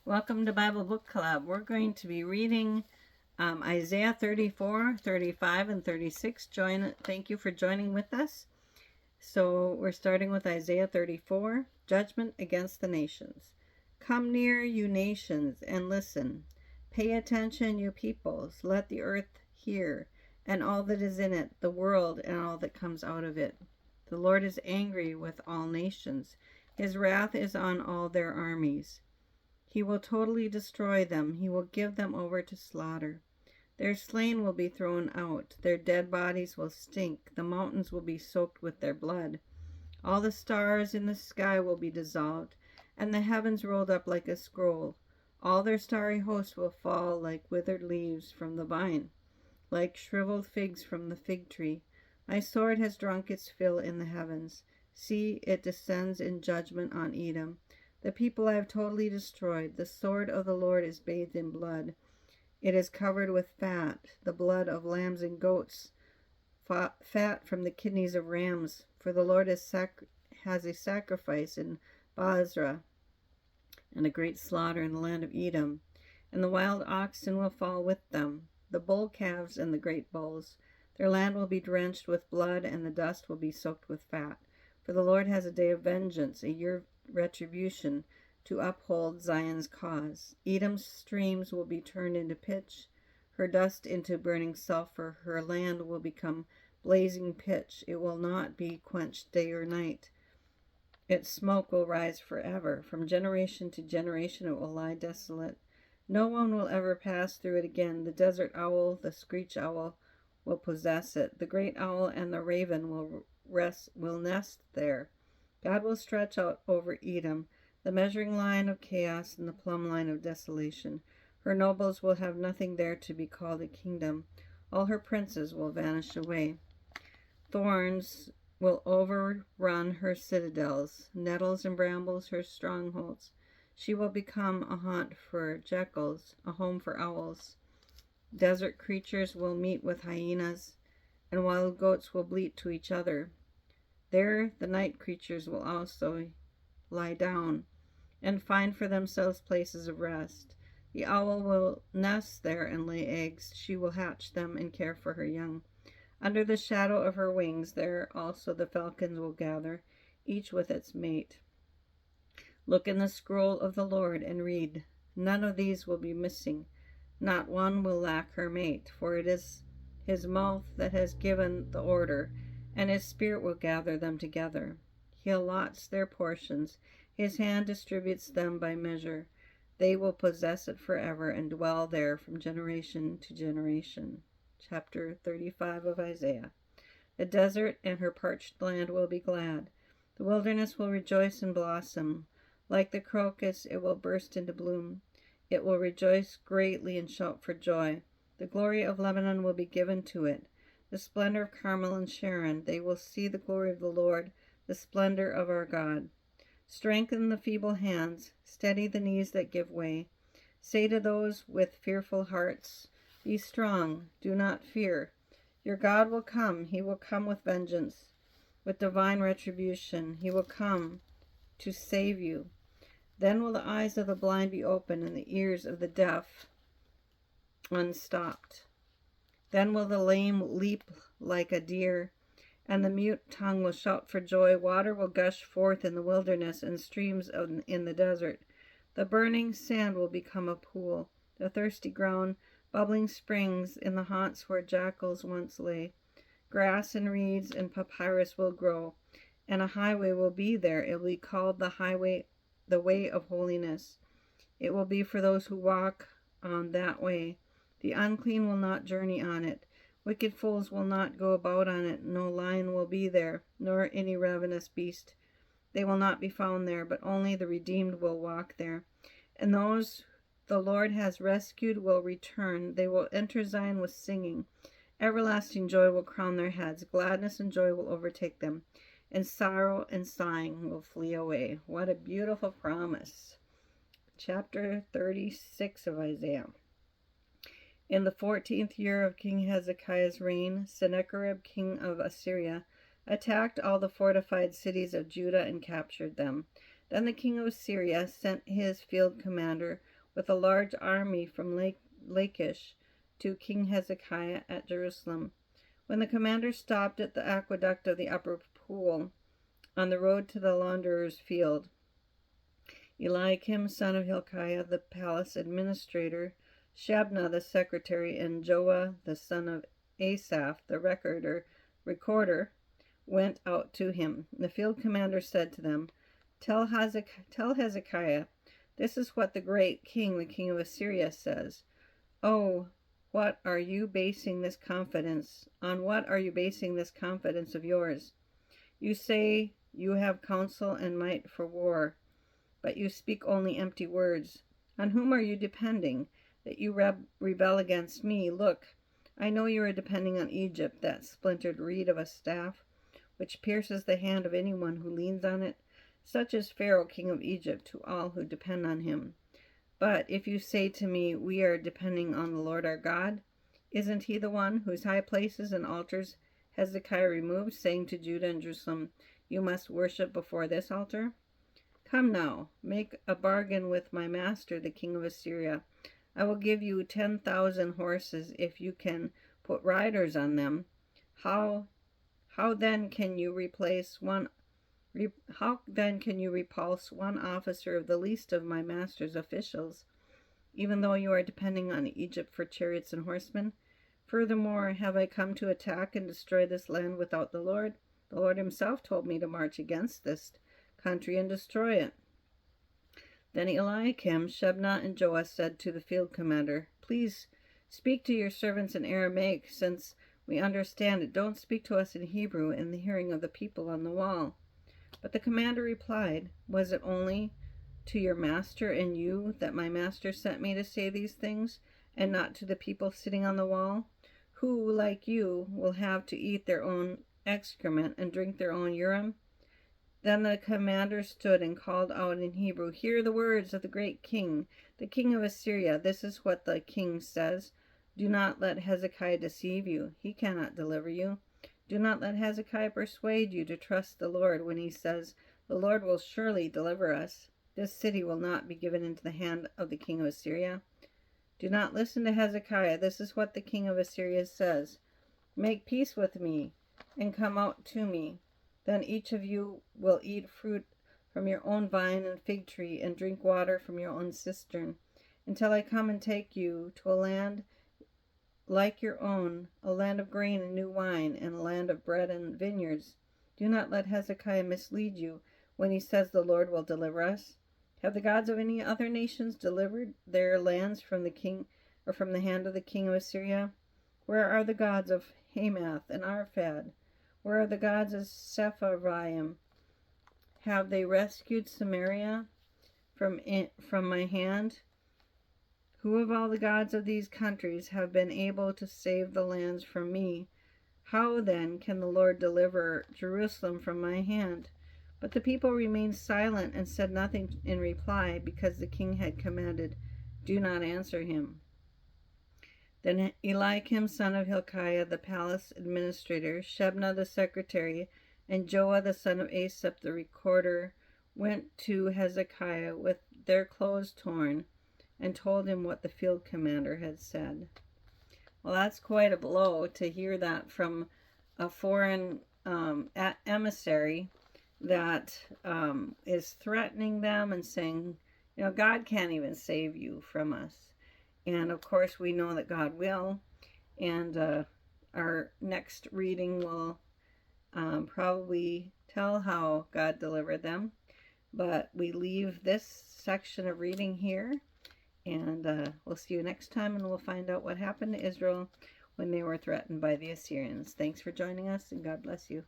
Welcome to Bible Book Club. We're going to be reading Isaiah 34, 35, and 36. Thank you for joining with us. So we're starting with Isaiah 34, Judgment Against the Nations. Come near, you nations, and listen. Pay attention, you peoples. Let the earth hear, and all that is in it, the world and all that comes out of it. The Lord is angry with all nations. His wrath is on all their armies. He will totally destroy them. He will give them over to slaughter. Their slain will be thrown out. Their dead bodies will stink. The mountains will be soaked with their blood. All the stars in the sky will be dissolved, and the heavens rolled up like a scroll. All their starry host will fall like withered leaves from the vine, like shriveled figs from the fig tree. My sword has drunk its fill in the heavens. See, it descends in judgment on Edom. The people I have totally destroyed. The sword of the Lord is bathed in blood. It is covered with fat, the blood of lambs and goats, fat from the kidneys of rams. For the Lord has a sacrifice in Basra, and a great slaughter in the land of Edom. And the wild oxen will fall with them, the bull calves and the great bulls. Their land will be drenched with blood, and the dust will be soaked with fat. For the Lord has a day of vengeance, a year of retribution, to uphold Zion's cause. Edom's streams will be turned into pitch, her dust into burning sulfur. Her land will become blazing pitch. It will not be quenched day or night. Its smoke will rise forever. From generation to generation it will lie desolate. No one will ever pass through it again. The desert owl, the screech owl, will possess it. The great owl and the raven will nest there. God will stretch out over Edom the measuring line of chaos and the plumb line of desolation. Her nobles will have nothing there to be called a kingdom. All her princes will vanish away. Thorns will overrun her citadels, nettles and brambles her strongholds. She will become a haunt for jackals, a home for owls. Desert creatures will meet with hyenas, and wild goats will bleat to each other. There the night creatures will also lie down and find for themselves places of rest. The owl will nest there and lay eggs. She will hatch them and care for her young. Under the shadow of her wings there also the falcons will gather, each with its mate. Look in the scroll of the Lord and read. None of these will be missing. Not one will lack her mate, for it is his mouth that has given the order, and his spirit will gather them together. He allots their portions. His hand distributes them by measure. They will possess it forever and dwell there from generation to generation. Chapter 35 of Isaiah. The desert and her parched land will be glad. The wilderness will rejoice and blossom. Like the crocus, it will burst into bloom. It will rejoice greatly and shout for joy. The glory of Lebanon will be given to it, the splendor of Carmel and Sharon. They will see the glory of the Lord, the splendor of our God. Strengthen the feeble hands, steady the knees that give way. Say to those with fearful hearts, be strong, do not fear. Your God will come. He will come with vengeance, with divine retribution. He will come to save you. Then will the eyes of the blind be opened and the ears of the deaf unstopped. Then will the lame leap like a deer, and the mute tongue will shout for joy. Water will gush forth in the wilderness and streams in the desert. The burning sand will become a pool, the thirsty ground bubbling springs in the haunts where jackals once lay. Grass and reeds and papyrus will grow, and a highway will be there. It will be called the way of holiness. It will be for those who walk on that way. The unclean will not journey on it. Wicked fools will not go about on it. No lion will be there, nor any ravenous beast. They will not be found there, but only the redeemed will walk there. And those the Lord has rescued will return. They will enter Zion with singing. Everlasting joy will crown their heads. Gladness and joy will overtake them, and sorrow and sighing will flee away. What a beautiful promise. Chapter 36 of Isaiah. In the 14th year of King Hezekiah's reign, Sennacherib, king of Assyria, attacked all the fortified cities of Judah and captured them. Then the king of Assyria sent his field commander with a large army from Lachish to King Hezekiah at Jerusalem. When the commander stopped at the aqueduct of the upper pool on the road to the launderer's field, Eliakim, son of Hilkiah, the palace administrator, Shebna, the secretary, and Joah, the son of Asaph, the recorder, went out to him. The field commander said to them, Tell Hezekiah, this is what the great king, the king of Assyria, says. Oh, what are you basing this confidence? On what are you basing this confidence of yours? You say you have counsel and might for war, but you speak only empty words. On whom are you depending, that you rebel against me? Look, I know you are depending on Egypt, that splintered reed of a staff, which pierces the hand of anyone who leans on it. Such is Pharaoh, king of Egypt, to all who depend on him. But if you say to me, we are depending on the Lord our God, isn't he the one whose high places and altars Hezekiah removed, saying to Judah and Jerusalem, you must worship before this altar? Come now, make a bargain with my master, the king of Assyria. I will give you 10,000 horses if you can put riders on them. How then can you repulse one officer of the least of my master's officials, even though you are depending on Egypt for chariots and horsemen? Furthermore, have I come to attack and destroy this land without the Lord? The Lord himself told me to march against this country and destroy it. Then Eliakim, Shebna, and Joah said to the field commander, Please speak to your servants in Aramaic, since we understand it. Don't speak to us in Hebrew in the hearing of the people on the wall. But the commander replied, Was it only to your master and you that my master sent me to say these things, and not to the people sitting on the wall, who, like you, will have to eat their own excrement and drink their own urine? Then the commander stood and called out in Hebrew, Hear the words of the great king, the king of Assyria. This is what the king says. Do not let Hezekiah deceive you. He cannot deliver you. Do not let Hezekiah persuade you to trust the Lord when he says, The Lord will surely deliver us. This city will not be given into the hand of the king of Assyria. Do not listen to Hezekiah. This is what the king of Assyria says. Make peace with me and come out to me. Then each of you will eat fruit from your own vine and fig tree and drink water from your own cistern, until I come and take you to a land like your own, a land of grain and new wine, and a land of bread and vineyards. Do not let Hezekiah mislead you when he says the Lord will deliver us. Have the gods of any other nations delivered their lands from the king or from the hand of the king of Assyria? Where are the gods of Hamath and Arpad? Where are the gods of Sepharvaim? Have they rescued Samaria from my hand? Who of all the gods of these countries have been able to save the lands from me? How then can the Lord deliver Jerusalem from my hand? But the people remained silent and said nothing in reply, because the king had commanded, Do not answer him. Then Eliakim, son of Hilkiah, the palace administrator, Shebna, the secretary, and Joah, the son of Asaph, the recorder, went to Hezekiah with their clothes torn and told him what the field commander had said. Well, that's quite a blow to hear that from a foreign emissary that is threatening them and saying, God can't even save you from us. And of course, we know that God will. And our next reading will probably tell how God delivered them. But we leave this section of reading here. And we'll see you next time, and we'll find out what happened to Israel when they were threatened by the Assyrians. Thanks for joining us, and God bless you.